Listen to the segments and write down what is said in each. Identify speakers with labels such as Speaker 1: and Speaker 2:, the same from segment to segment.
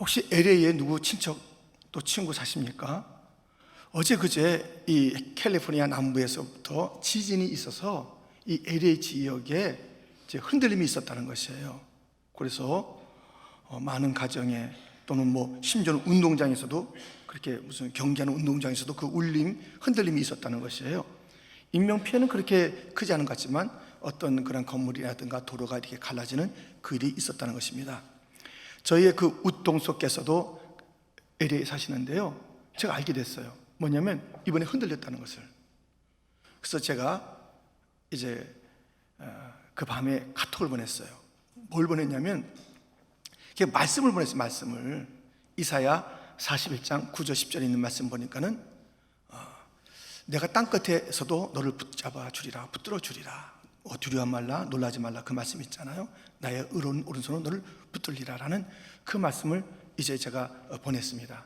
Speaker 1: 혹시 LA에 누구 친척 또 친구 사십니까? 어제 그제 이 캘리포니아 남부에서부터 지진이 있어서 이 LA 지역에 이제 흔들림이 있었다는 것이에요. 그래서 많은 가정에 또는 뭐 심지어는 운동장에서도 그렇게 무슨 경기하는 운동장에서도 그 울림, 흔들림이 있었다는 것이에요. 인명피해는 그렇게 크지 않은 것 같지만 어떤 그런 건물이라든가 도로가 이렇게 갈라지는 그 일이 있었다는 것입니다. 저희의 그 웃동서께서도 LA에 사시는데요, 제가 알게 됐어요. 뭐냐면 이번에 흔들렸다는 것을. 그래서 제가 이제 그 밤에 카톡을 보냈어요. 뭘 보냈냐면 말씀을 보냈어요. 말씀을. 이사야 41장 9절 10절에 있는 말씀 보니까는 내가 땅끝에서도 너를 붙잡아 주리라, 붙들어 주리라, 두려워 말라, 놀라지 말라, 그 말씀 있잖아요. 나의 의로운 오른손으로 너를 붙들리라 라는 그 말씀을 이제 제가 보냈습니다.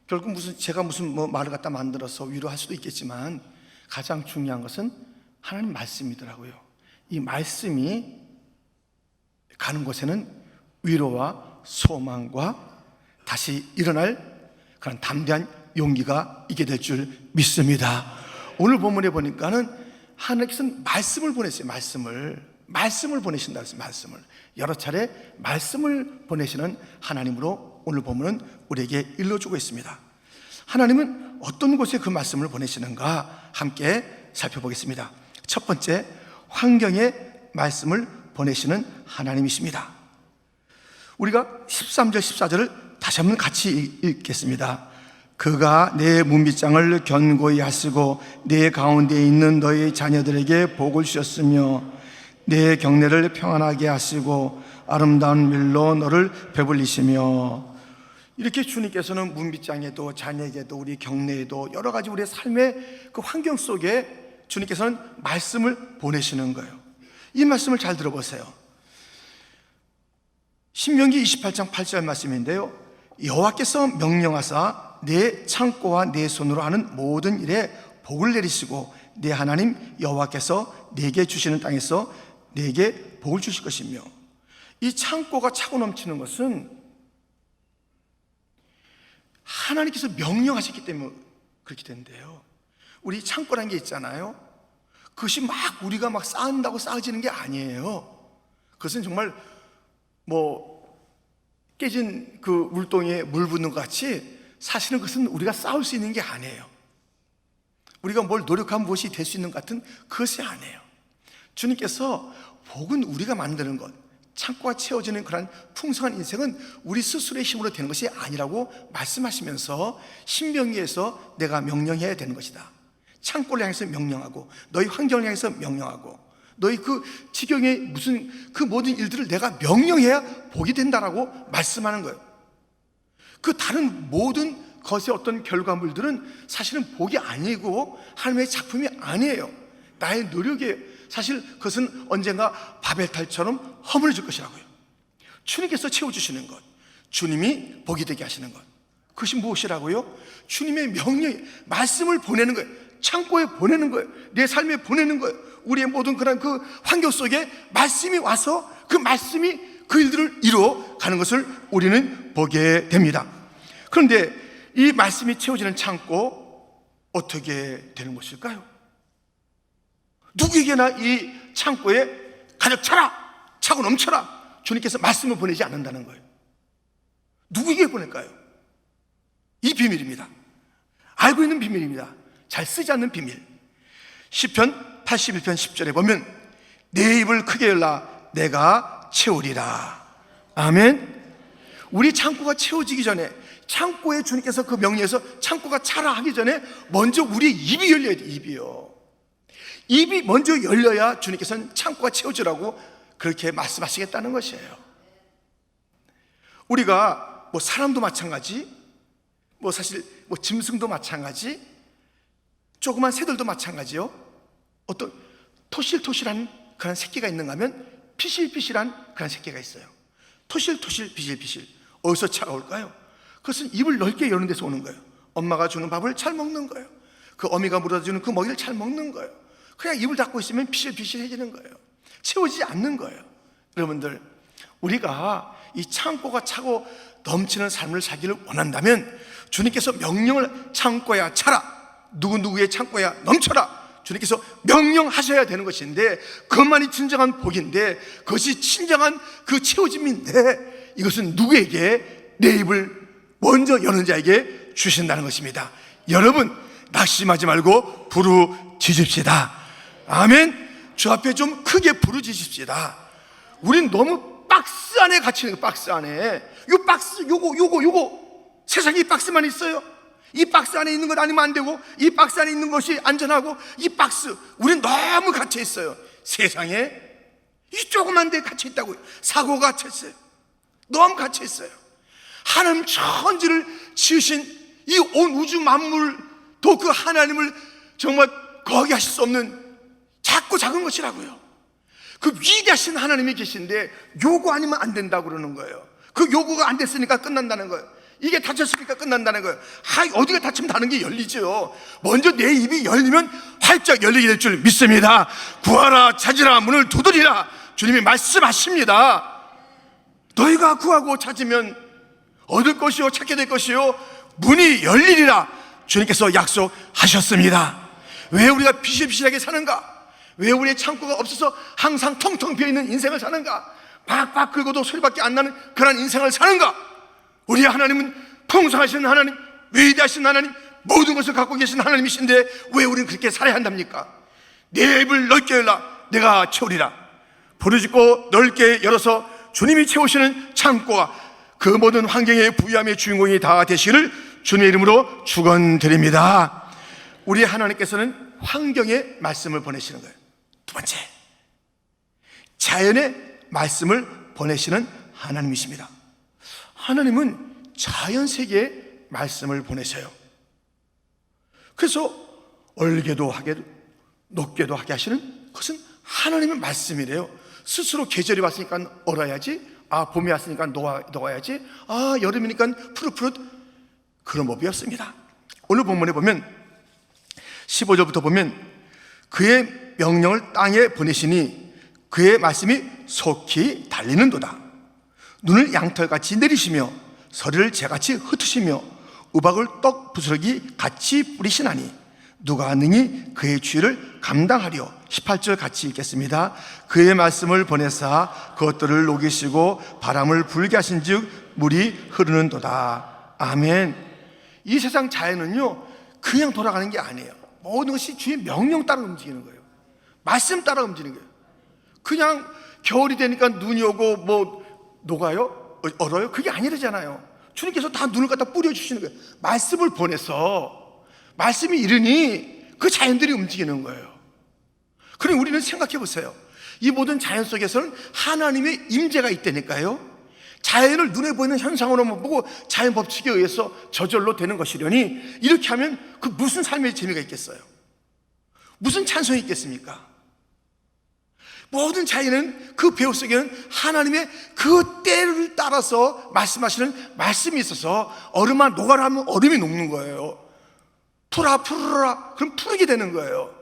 Speaker 1: 결국 제가 무슨 말을 갖다 만들어서 위로할 수도 있겠지만 가장 중요한 것은 하나님 말씀이더라고요. 이 말씀이 가는 곳에는 위로와 소망과 다시 일어날 그런 담대한 용기가 있게 될 줄 믿습니다. 오늘 본문에 보니까는 하나님께서는 말씀을 보내세요. 말씀을 보내신다 그랬어요. 말씀을 여러 차례 말씀을 보내시는 하나님으로 오늘 본문은 우리에게 일러주고 있습니다. 하나님은 어떤 곳에 그 말씀을 보내시는가 함께 살펴보겠습니다. 첫 번째, 환경에 말씀을 보내시는 하나님이십니다. 우리가 13절 14절을 다시 한번 같이 읽겠습니다. 그가 내 문빗장을 견고히 하시고 내 가운데 있는 너희 자녀들에게 복을 주셨으며 내 경내를 평안하게 하시고 아름다운 밀로 너를 배불리시며, 이렇게 주님께서는 문빗장에도 자녀에게도 우리 경내에도 여러 가지 우리의 삶의 그 환경 속에 주님께서는 말씀을 보내시는 거예요. 이 말씀을 잘 들어보세요. 신명기 28장 8절 말씀인데요, 여호와께서 명령하사 내 창고와 내 손으로 하는 모든 일에 복을 내리시고 내 하나님 여호와께서 내게 주시는 땅에서 내게 복을 주실 것이며, 이 창고가 차고 넘치는 것은 하나님께서 명령하셨기 때문에 그렇게 된대요. 우리 창고라는 게 있잖아요. 그것이 막 우리가 막 쌓는다고 쌓아지는 게 아니에요. 그것은 정말 깨진 그 물동이에 물 붓는 것 같이 사실은 그것은 우리가 쌓을 수 있는 게 아니에요. 우리가 뭘 노력하면 무엇이 될 수 있는 것 같은 그것이 아니에요. 주님께서 복은 우리가 만드는 것, 창고가 채워지는 그런 풍성한 인생은 우리 스스로의 힘으로 되는 것이 아니라고 말씀하시면서 신명기에서 내가 명령해야 되는 것이다. 창고를 향해서 명령하고 너희 환경을 향해서 명령하고 너희 그 지경의 무슨 그 모든 일들을 내가 명령해야 복이 된다라고 말씀하는 거예요. 그 다른 모든 것의 어떤 결과물들은 사실은 복이 아니고 하나님의 작품이 아니에요. 나의 노력이에요. 사실 그것은 언젠가 바벨탑처럼 허물어질 것이라고요. 주님께서 채워주시는 것, 주님이 복이 되게 하시는 것, 그것이 무엇이라고요? 주님의 명령, 말씀을 보내는 거예요. 창고에 보내는 거예요. 내 삶에 보내는 거예요. 우리의 모든 그런 그 환경 속에 말씀이 와서 그 말씀이 그 일들을 이루어 가는 것을 우리는 보게 됩니다. 그런데 이 말씀이 채워지는 창고, 어떻게 되는 것일까요? 누구에게나 이 창고에 가득 차라, 차고 넘쳐라, 주님께서 말씀을 보내지 않는다는 거예요. 누구에게 보낼까요? 이 비밀입니다. 알고 있는 비밀입니다. 잘 쓰지 않는 비밀. 시편 81편 10절에 보면 내 입을 크게 열라 내가 채우리라. 아멘. 우리 창고가 채워지기 전에, 창고에 주님께서 그 명령에서 창고가 차라 하기 전에 먼저 우리의 입이 열려야 돼. 입이 먼저 열려야 주님께서는 창고가 채워지라고 그렇게 말씀하시겠다는 것이에요. 우리가 사람도 마찬가지, 사실 짐승도 마찬가지, 조그만 새들도 마찬가지요. 어떤 토실토실한 그런 새끼가 있는가 하면 피실피실한 그런 새끼가 있어요. 토실토실 피실피실. 어디서 차가 올까요? 그것은 입을 넓게 여는 데서 오는 거예요. 엄마가 주는 밥을 잘 먹는 거예요. 그 어미가 물어주는 그 먹이를 잘 먹는 거예요. 그냥 입을 닫고 있으면 피실피실해지는 거예요. 채워지지 않는 거예요. 여러분들, 우리가 이 창고가 차고 넘치는 삶을 살기를 원한다면 주님께서 명령을 창고야 차라, 누구누구의 창고야 넘쳐라, 주님께서 명령하셔야 되는 것인데, 그것만이 진정한 복인데, 그것이 진정한 그 채워짐인데, 이것은 누구에게? 내 입을 먼저 여는 자에게 주신다는 것입니다. 여러분, 낙심하지 말고 부르짖읍시다. 아멘. 주 앞에 좀 크게 부르짖읍시다. 우린 너무 박스 안에 갇히는 거예요. 박스 안에. 요 박스, 요거 세상에 이 박스만 있어요. 이 박스 안에 있는 것 아니면 안 되고, 이 박스 안에 있는 것이 안전하고, 이 박스, 우린 너무 갇혀 있어요. 세상에 이 조그만 데에 갇혀 있다고요. 사고가 갇혀 있어요. 너무 갇혀 있어요. 하나님 천지를 지으신 이 온 우주 만물도 그 하나님을 정말 거기 하실 수 없는 작고 작은 것이라고요. 그 위대하신 하나님이 계신데 요구 아니면 안 된다고 그러는 거예요. 그 요구가 안 됐으니까 끝난다는 거예요. 이게 닫혔으니까 끝난다는 거예요. 어디가 닫히면 다른 게 열리죠. 먼저 내 입이 열리면 활짝 열리게 될 줄 믿습니다. 구하라, 찾으라, 문을 두드리라, 주님이 말씀하십니다. 너희가 구하고 찾으면 얻을 것이요 찾게 될 것이요 문이 열리리라 주님께서 약속하셨습니다. 왜 우리가 비실비실하게 사는가? 왜 우리의 창고가 없어서 항상 텅텅 비어있는 인생을 사는가? 박박 긁어도 소리밖에 안 나는 그런 인생을 사는가? 우리의 하나님은 풍성하신 하나님, 위대하신 하나님, 모든 것을 갖고 계신 하나님이신데 왜 우리는 그렇게 살아야 한답니까? 내 입을 넓게 열라, 내가 채우리라. 부르짖고 넓게 열어서 주님이 채우시는 창고가 그 모든 환경의 부유함의 주인공이 다 되시기를 주님의 이름으로 축원드립니다. 우리 하나님께서는 환경에 말씀을 보내시는 거예요. 두 번째, 자연의 말씀을 보내시는 하나님이십니다. 하나님은 자연 세계에 말씀을 보내셔요. 그래서 얼게도 하게 녹게도 하게 하시는 그것은 하나님의 말씀이래요. 스스로 계절이 왔으니까 얼어야지, 봄이 왔으니까 녹아야지, 여름이니까 푸릇푸릇, 그런 법이 없습니다. 오늘 본문에 보면 15절부터 보면 그의 명령을 땅에 보내시니 그의 말씀이 속히 달리는도다. 눈을 양털같이 내리시며 서리를 재같이 흩으시며 우박을 떡 부스러기 같이 뿌리시나니 누가 능히 그의 주의를 감당하려. 18절 같이 읽겠습니다. 그의 말씀을 보내사 그것들을 녹이시고 바람을 불게 하신즉 물이 흐르는도다. 아멘. 이 세상 자연은요 그냥 돌아가는 게 아니에요. 모든 것이 주의 명령 따라 움직이는 거예요. 말씀 따라 움직이는 거예요. 그냥 겨울이 되니까 눈이 오고 뭐 녹아요? 얼어요? 그게 아니라잖아요. 주님께서 다 눈을 갖다 뿌려주시는 거예요. 말씀을 보내서 말씀이 이르니 그 자연들이 움직이는 거예요. 그럼 우리는 생각해 보세요. 이 모든 자연 속에서는 하나님의 임재가 있다니까요. 자연을 눈에 보이는 현상으로만 보고 자연 법칙에 의해서 저절로 되는 것이려니 이렇게 하면 그 무슨 삶의 재미가 있겠어요? 무슨 찬송이 있겠습니까? 모든 자연은 그 배후 속에는 하나님의 그 때를 따라서 말씀하시는 말씀이 있어서 얼음아 녹아라 하면 얼음이 녹는 거예요. 풀아 푸르라 그럼 푸르게 되는 거예요.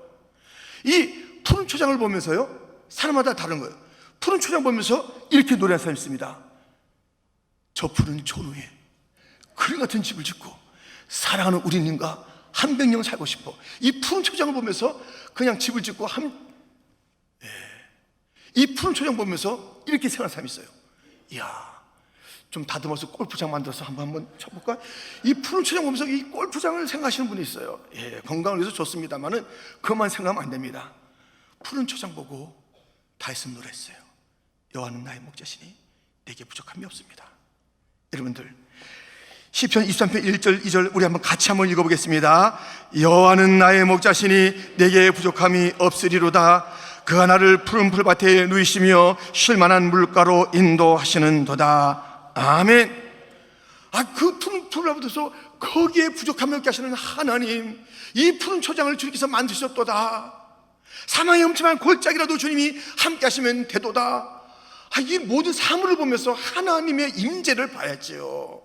Speaker 1: 이 푸른 초장을 보면서요 사람마다 다른 거예요. 푸른 초장 보면서 이렇게 노래하는 사람이 있습니다. 저 푸른 초루에 그림 같은 집을 짓고 사랑하는 우리님과 한 백년 살고 싶어. 이 푸른 초장을 보면서 그냥 집을 짓고 이 푸른 초장 보면서 이렇게 생각하는 사람이 있어요. 이야, 좀 다듬어서 골프장 만들어서 한번 쳐볼까? 이 푸른 초장 보면서 이 골프장을 생각하시는 분이 있어요. 건강을 위해서 좋습니다만은 그것만 생각하면 안 됩니다. 푸른 초장 보고 다윗은 노래했어요. 여호와는 나의 목자시니 내게 부족함이 없습니다. 여러분들 시편 23편 1절 2절 우리 같이 한번 읽어보겠습니다. 여호와는 나의 목자시니 내게 부족함이 없으리로다. 그가 나를 푸른 풀밭에 누이시며 쉴만한 물가로 인도하시는도다. 아멘. 그 푸른 풀밭에서 거기에 부족함이 없게 하시는 하나님, 이 푸른 초장을 주님께서 만드셨도다. 사망의 엄청난 골짜기라도 주님이 함께 하시면 되도다. 이 모든 사물을 보면서 하나님의 임재를 봐야지요.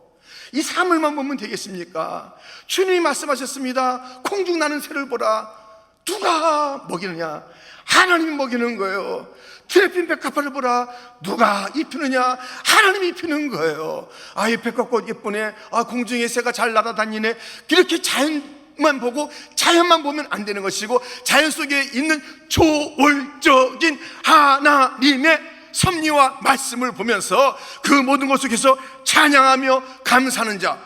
Speaker 1: 이 사물만 보면 되겠습니까? 주님이 말씀하셨습니다. 공중 나는 새를 보라. 누가 먹이느냐? 하나님이 먹이는 거예요. 드레핀 백합화를 보라. 누가 입히느냐? 하나님이 입히는 거예요. 이 백합꽃 예쁘네. 공중에 새가 잘 날아다니네. 이렇게 자연만 보고 자연만 보면 안 되는 것이고, 자연 속에 있는 초월적인 하나님의 섭리와 말씀을 보면서 그 모든 것 속에서 찬양하며 감사하는 자.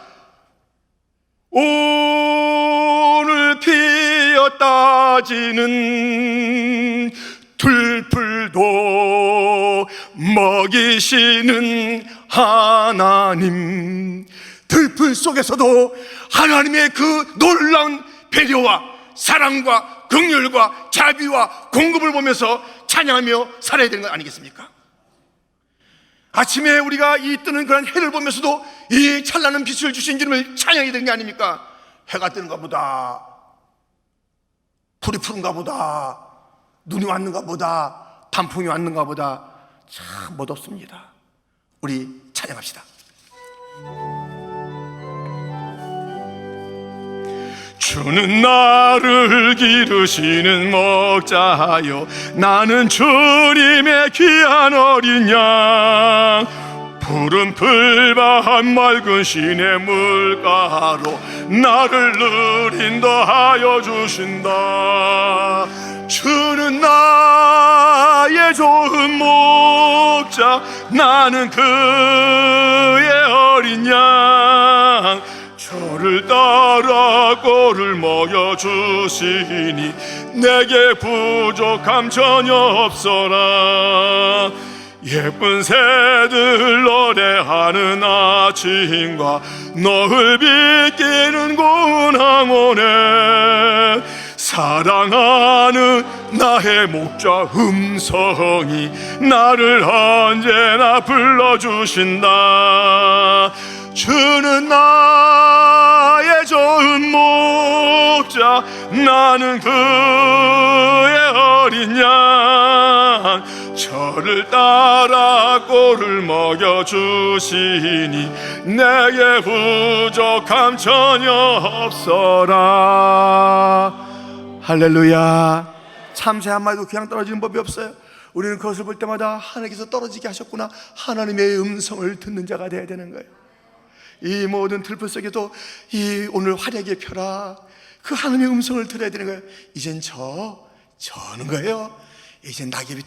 Speaker 1: 오늘 피었다지는 들풀도 먹이시는 하나님. 들풀 속에서도 하나님의 그 놀라운 배려와 사랑과 긍휼과 자비와 공급을 보면서 찬양하며 살아야 되는 것 아니겠습니까? 아침에 우리가 이 뜨는 그런 해를 보면서도 이 찬란한 빛을 주신 주님을 찬양해야 되는 게 아닙니까? 해가 뜨는가 보다, 불이 푸른가 보다, 눈이 왔는가 보다, 단풍이 왔는가 보다, 참 멋없습니다. 우리 찬양합시다. 주는 나를 기르시는 목자요, 나는 주님의 귀한 어린 양. 푸른 풀밭 맑은 시내 물가로 나를 느린다 주신다. 주는 나의 좋은 목자, 나는 그의 어린 양. 저를 따라 꼴을 먹여주시니 내게 부족함 전혀 없어라. 예쁜 새들 노래하는 아침과 너를 비끼는 고운 항원에 사랑하는 나의 목자 음성이 나를 언제나 불러주신다. 주는 나의 좋은 목자, 나는 그의 어린 양. 저를 따라 꼴을 먹여주시니 내게 부족함 전혀 없어라. 할렐루야. 참새 한 마리도 그냥 떨어지는 법이 없어요. 우리는 그것을 볼 때마다 하나님께서 떨어지게 하셨구나, 하나님의 음성을 듣는 자가 되어야 되는 거예요. 이 모든 들풀 속에도 이 오늘 화려하게 펴라, 그 하나님의 음성을 들어야 되는 거예요. 이젠 저는 거예요. 이젠 낙엽이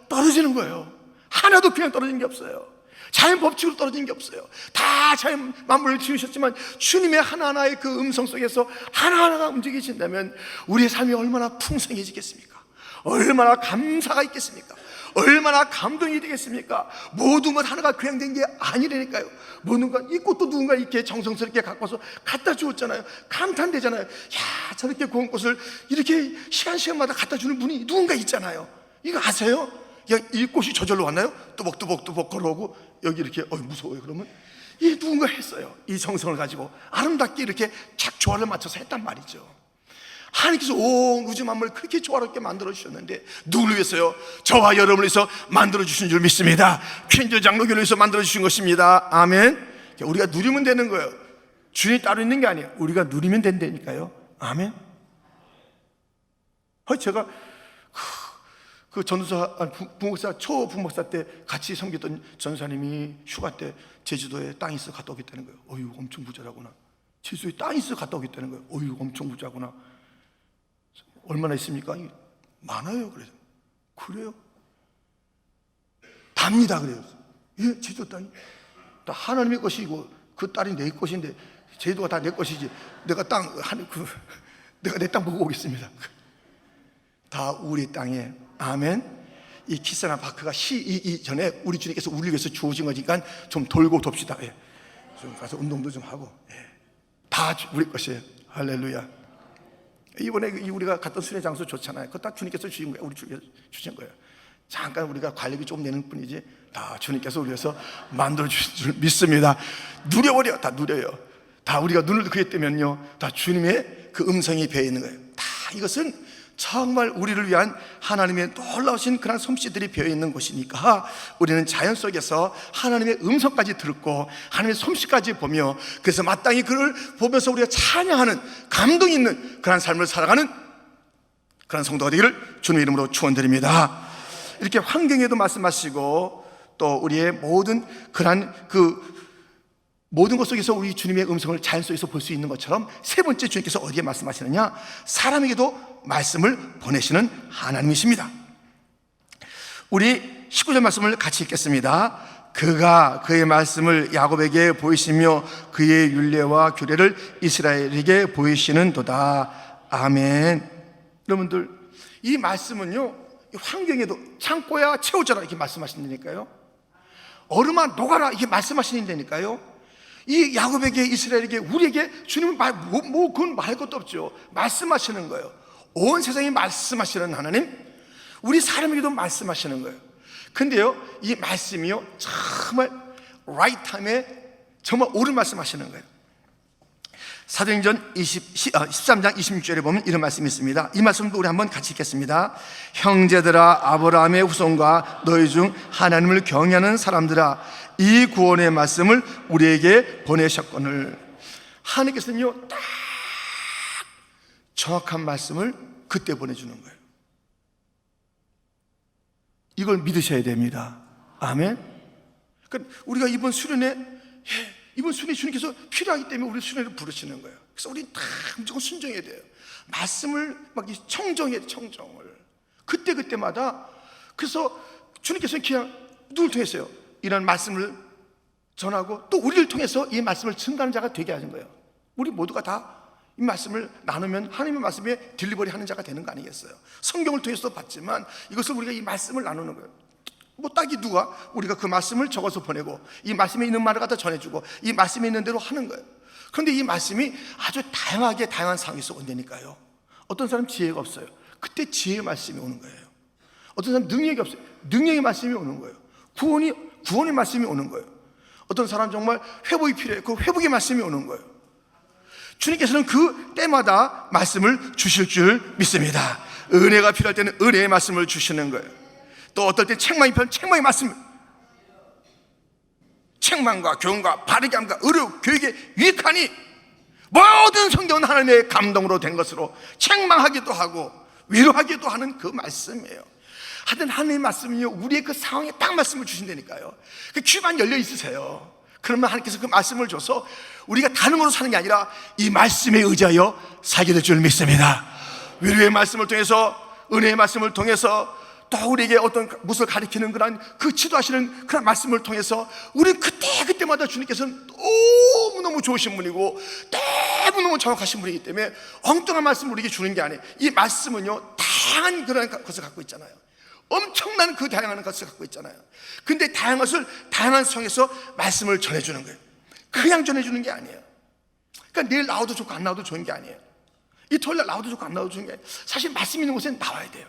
Speaker 1: 떨어지는 거예요. 하나도 그냥 떨어지는 게 없어요. 자연 법칙으로 떨어지는 게 없어요. 다 자연 만물을 지으셨지만 주님의 하나하나의 그 음성 속에서 하나하나가 움직이신다면 우리의 삶이 얼마나 풍성해지겠습니까? 얼마나 감사가 있겠습니까? 얼마나 감동이 되겠습니까? 모든 것 하나가 그냥 된 게 아니라니까요. 모든 것, 이 꽃도 누군가 이렇게 정성스럽게 갖고 와서 갖다 주었잖아요. 감탄되잖아요. 야, 저렇게 고운 꽃을 이렇게 시간마다 갖다 주는 분이 누군가 있잖아요. 이거 아세요? 그냥 이 꽃이 저절로 왔나요? 뚜벅뚜벅 걸어오고 여기 이렇게 무서워요. 그러면 이 누군가 했어요. 이 정성을 가지고 아름답게 이렇게 착 조화를 맞춰서 했단 말이죠. 하나님께서 온 우주 만물을 그렇게 조화롭게 만들어 주셨는데 누구를 위해서요? 저와 여러분을 위해서 만들어 주신 줄 믿습니다. 퀸즈 장로교를 위해서 만들어 주신 것입니다. 아멘. 우리가 누리면 되는 거예요. 주인이 따로 있는 게 아니에요. 우리가 누리면 된다니까요. 아멘. 제가 그 전도사, 부목사, 초부목사 때 같이 섬겼던 전사님이 휴가 때 제주도에 땅이 있어 갔다 오겠다는 거예요. 어휴, 엄청 부자라구나. 제주도에 땅이 있어 갔다 오겠다는 거예요. 어휴, 엄청 부자구나. 얼마나 있습니까? 많아요. 그래요? 답니다. 그래요. 예, 제주도 땅이 다 하나님의 것이고 그 딸이 내 것인데 제주도가 다 내 것이지. 내가 내가 내 땅 보고 오겠습니다. 다 우리 땅에. 아멘. 이 키스나 바크가 이전에 우리 주님께서 우리를 위해서 주어진 거니까 좀 돌고 돕시다. 예. 좀 가서 운동도 좀 하고. 예. 다 우리 것이에요. 할렐루야. 이번에 우리가 갔던 순회 장소 좋잖아요. 그거 다 주님께서 주신 거예요. 우리 주님께서 주신 거예요. 잠깐 우리가 관리비 좀 내는 뿐이지 다 주님께서 우리 위해서 만들어 주신 줄 믿습니다. 누려버려. 다 누려요. 다 우리가 눈을 크게 뜨면요, 다 주님의 그 음성이 배어 있는 거예요. 다 이것은 정말 우리를 위한 하나님의 놀라우신 그런 솜씨들이 배어있는 곳이니까 우리는 자연 속에서 하나님의 음성까지 듣고 하나님의 솜씨까지 보며, 그래서 마땅히 그를 보면서 우리가 찬양하는 감동 있는 그런 삶을 살아가는 그런 성도가 되기를 주님의 이름으로 축원드립니다. 이렇게 환경에도 말씀하시고 또 우리의 모든 그러한 모든 것 속에서 우리 주님의 음성을 자연 속에서 볼 수 있는 것처럼 세 번째 주님께서 어디에 말씀하시느냐? 사람에게도 말씀을 보내시는 하나님이십니다. 우리 19절 말씀을 같이 읽겠습니다. 그가 그의 말씀을 야곱에게 보이시며 그의 율례와 규례를 이스라엘에게 보이시는도다. 아멘. 여러분들, 이 말씀은요, 환경에도 창고야 채워져라 이렇게 말씀하신다니까요. 얼음아 녹아라 이렇게 말씀하시는다니까요. 이 야곱에게, 이스라엘에게, 우리에게 주님은 그건 말할 것도 없죠. 말씀하시는 거예요. 온 세상에 말씀하시는 하나님, 우리 사람에게도 말씀하시는 거예요. 근데요, 이 말씀이요, 정말 right time에 정말 옳은 말씀하시는 거예요. 사도행전 13장 26절에 보면 이런 말씀이 있습니다. 이 말씀도 우리 한번 같이 읽겠습니다. 형제들아, 아브라함의 후손과 너희 중 하나님을 경외하는 사람들아, 이 구원의 말씀을 우리에게 보내셨거늘. 하나님께서는요, 딱 정확한 말씀을 그때 보내주는 거예요. 이걸 믿으셔야 됩니다. 아멘. 그러니까 우리가 이번 수련회 주님께서 필요하기 때문에 우리 수련회를 부르시는 거예요. 그래서 우리 다 무조건 순종해야 돼요. 말씀을 막 청정해야 돼요. 청정을 그때마다. 그래서 주님께서는 그냥 누굴 통해서요, 이런 말씀을 전하고 또 우리를 통해서 이 말씀을 증가하는 자가 되게 하는 거예요. 우리 모두가 다 이 말씀을 나누면 하나님의 말씀에 딜리버리 하는 자가 되는 거 아니겠어요? 성경을 통해서도 봤지만 이것을 우리가 이 말씀을 나누는 거예요. 뭐 딱히 누가 우리가 그 말씀을 적어서 보내고 이 말씀에 있는 말을 갖다 전해주고 이 말씀에 있는 대로 하는 거예요. 그런데 이 말씀이 아주 다양한 상황에서 온다니까요. 어떤 사람 지혜가 없어요. 그때 지혜의 말씀이 오는 거예요. 어떤 사람 능력이 없어요. 능력의 말씀이 오는 거예요. 구원의 말씀이 오는 거예요. 어떤 사람 정말 회복이 필요해요. 그 회복의 말씀이 오는 거예요. 주님께서는 그 때마다 말씀을 주실 줄 믿습니다. 은혜가 필요할 때는 은혜의 말씀을 주시는 거예요. 또 어떨 때 책망이 필요한 책망의 말씀, 책망과 교훈과 바르게 함과 의료 교육에 유익하니 모든 성경은 하나님의 감동으로 된 것으로 책망하기도 하고 위로하기도 하는 그 말씀이에요. 하여튼 하나님의 말씀은요, 우리의 그 상황에 딱 말씀을 주신다니까요. 그 귀만 열려 있으세요. 그러면 하나님께서 그 말씀을 줘서 우리가 다른 걸로 사는 게 아니라 이 말씀에 의지하여 살게 될 줄 믿습니다. 위로의 말씀을 통해서, 은혜의 말씀을 통해서, 또 우리에게 어떤 무엇을 가리키는 그런 그 지도하시는 그런 말씀을 통해서 우리는 그때마다 주님께서는 너무너무 좋으신 분이고 너무너무 정확하신 분이기 때문에 엉뚱한 말씀을 우리에게 주는 게 아니에요. 이 말씀은요, 다양한 그런 것을 갖고 있잖아요. 엄청난 그 다양한 것을 갖고 있잖아요. 근데 다양한 것을 다양한 성에서 말씀을 전해주는 거예요. 그냥 전해주는 게 아니에요. 그러니까 내일 나와도 좋고 안 나와도 좋은 게 아니에요. 이 토요일날 나와도 좋고 안 나와도 좋은 게 아니에요. 사실 말씀 있는 곳에 나와야 돼요.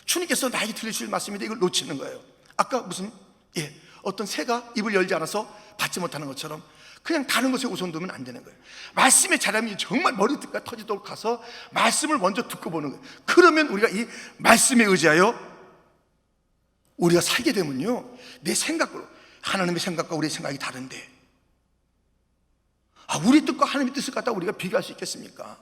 Speaker 1: 주님께서 나에게 들려주실 말씀인데 이걸 놓치는 거예요. 아까 어떤 새가 입을 열지 않아서 받지 못하는 것처럼 그냥 다른 것에 우선 두면 안 되는 거예요. 말씀의 자람이 정말 머리가 터지도록 가서 말씀을 먼저 듣고 보는 거예요. 그러면 우리가 이 말씀에 의지하여 우리가 살게 되면요, 내 생각으로, 하나님의 생각과 우리의 생각이 다른데 우리 뜻과 하나님의 뜻을 갖다 우리가 비교할 수 있겠습니까?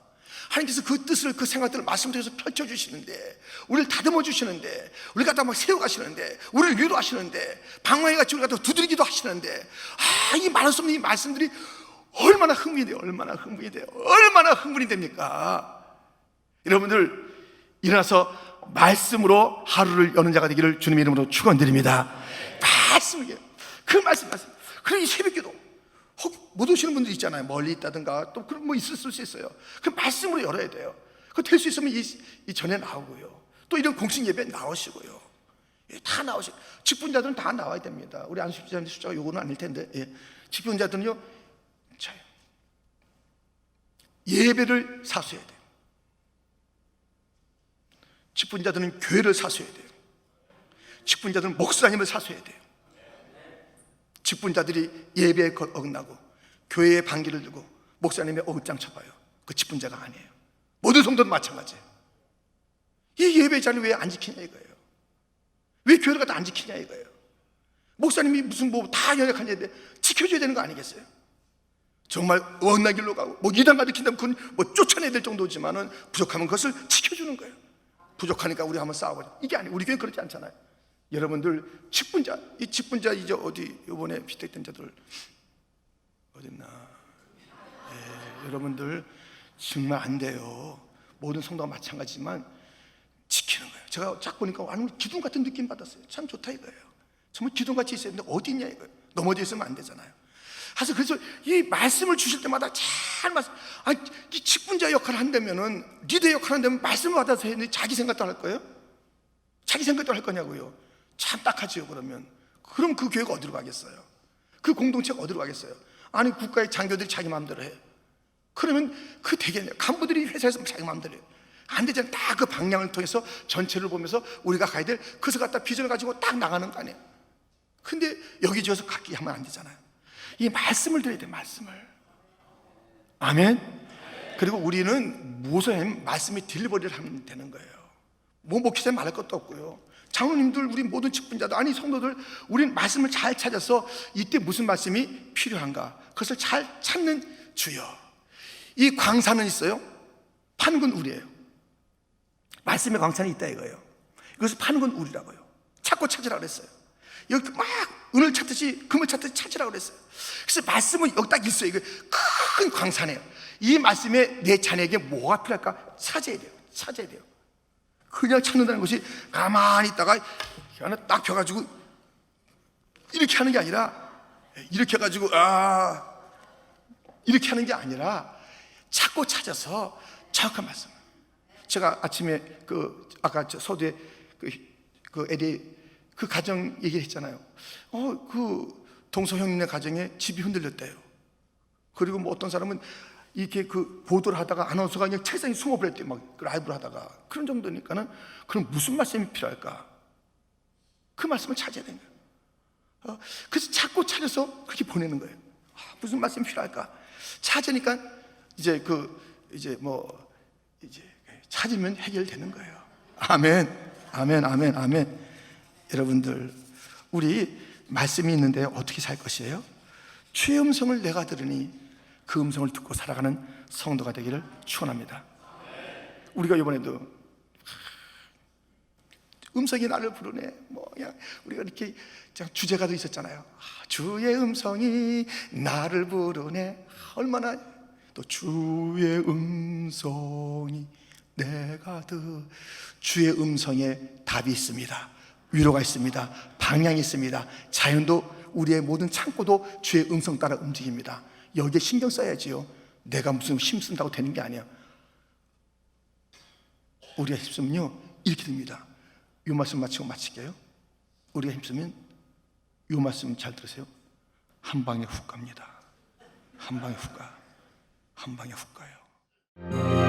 Speaker 1: 하나님께서 그 뜻을, 그 생각들을 말씀 통해서 펼쳐주시는데, 우리를 다듬어 주시는데, 우리를 갖다 막 세워가시는데, 우리를 위로하시는데, 방망이같이 우리를 갖다 두드리기도 하시는데, 이 말할 수 없는 이 말씀들이 얼마나 흥분이 돼요. 얼마나 흥분이 됩니까? 여러분들 일어나서 말씀으로 하루를 여는 자가 되기를 주님의 이름으로 축원드립니다. 말씀이에요. 그 말씀. 그래, 이 새벽기도 혹 못 오시는 분들 있잖아요. 멀리 있다든가 또 그런 뭐 있을 수 있어요. 그 말씀으로 열어야 돼요. 그 될 수 있으면 이 전에 나오고요. 또 이런 공식 예배 나오시고요. 다 나오시고, 직분자들은 다 나와야 됩니다. 우리 안식자님 숫자가 요거는 아닐 텐데, 직분자들은요, 예배를 사수해야 돼요. 직분자들은 교회를 사수해야 돼요. 직분자들은 목사님을 사수해야 돼요. 직분자들이 예배에 어긋나고 교회의 반기를 들고 목사님의 어긋장 쳐봐요. 그 직분자가 아니에요. 모든 성도도 마찬가지예요. 이 예배 자리를 왜 안 지키냐 이거예요. 왜 교회를 갖다 안 지키냐 이거예요. 목사님이 무슨 다 연약한 예배 지켜줘야 되는 거 아니겠어요? 정말 어긋난 길로 가고 이단 가르친다면 그건 쫓아내야 될 정도지만은 부족하면 그것을 지켜주는 거예요. 부족하니까 우리 한번 싸워보자. 이게 아니에요. 우리 교회는 그렇지 않잖아요. 여러분들 직분자, 이 직분자 이제 어디 이번에 피택된 자들 어딨나? 여러분들 정말 안 돼요. 모든 성도가 마찬가지지만 지키는 거예요. 제가 쫙 보니까 완전 기둥 같은 느낌 받았어요. 참 좋다 이거예요. 정말 기둥같이 있어야 되는데 어디 있냐 이거예요. 넘어져 있으면 안 되잖아요. 그래서 이 말씀을 주실 때마다 잘 말씀. 이 직분자 역할을 한다면은, 리더 역할을 한다면 말씀을 받아서 해야 되는데 자기 생각도 할 거예요? 자기 생각도 할 거냐고요. 참 딱하지요. 그러면 그럼 그 교회가 어디로 가겠어요? 그 공동체가 어디로 가겠어요? 아니 국가의 장교들이 자기 마음대로 해. 그러면 그 되겠네요. 간부들이 회사에서 자기 마음대로 해요. 안 되잖아요. 딱 그 방향을 통해서 전체를 보면서 우리가 가야 될, 그래서 갖다 비전을 가지고 딱 나가는 거 아니에요. 근데 여기저기서 갖기 하면 안 되잖아요. 이 말씀을 드려야 돼요. 말씀을. 아멘. 그리고 우리는 무엇을 말씀이 딜리버리를 하면 되는 거예요. 뭐 목회자 말할 것도 없고요. 장로님들, 우리 모든 직분자들, 아니 성도들, 우리는 말씀을 잘 찾아서 이때 무슨 말씀이 필요한가, 그것을 잘 찾는 주여. 이 광산은 있어요. 파는 건 우리예요. 말씀의 광산이 있다 이거예요. 이것을 파는 건 우리라고요. 찾고 찾으라고 그랬어요. 여기 막 은을 찾듯이 금을 찾듯이 찾으라고 그랬어요. 그래서 말씀은 여기 딱 있어요. 이거 큰 광산이에요. 이 말씀에 내 자녀에게 뭐가 필요할까 찾아야 돼요. 찾아야 돼요. 그냥 찾는다는 것이 가만히 있다가 하나 딱 펴가지고 이렇게 하는 게 아니라, 이렇게 해가지고 이렇게 하는 게 아니라 찾고 찾아서 정확한 말씀. 제가 아침에 아까 서두에 에디 그 가정 얘기를 했잖아요. 그 동서 형님네 가정에 집이 흔들렸대요. 그리고 뭐 어떤 사람은 이렇게 보도를 하다가 아나운서가 그냥 책상에 숨어버렸대요. 막 라이브를 하다가. 그런 정도니까는, 그럼 무슨 말씀이 필요할까? 그 말씀을 찾아야 되는 거예요. 그래서 찾고 찾아서 그렇게 보내는 거예요. 무슨 말씀이 필요할까? 찾으니까 이제 찾으면 해결되는 거예요. 아멘, 아멘, 아멘, 아멘. 여러분들, 우리 말씀이 있는데 어떻게 살 것이에요? 주의 음성을 내가 들으니 그 음성을 듣고 살아가는 성도가 되기를 축원합니다. 우리가 이번에도 음성이 나를 부르네, 그냥 우리가 이렇게 주제가도 있었잖아요. 주의 음성이 나를 부르네. 얼마나 또 주의 음성이 내가 주의 음성에 답이 있습니다. 위로가 있습니다. 방향이 있습니다. 자연도, 우리의 모든 창고도 주의 음성 따라 움직입니다. 여기에 신경 써야지요. 내가 무슨 힘쓴다고 되는 게 아니야. 우리가 힘쓰면요 이렇게 됩니다. 이 말씀 마칠게요. 우리가 힘쓰면 이 말씀 잘 들으세요. 한 방에 훅 갑니다. 한 방에 훅 가요. 한 방에 훅 가요.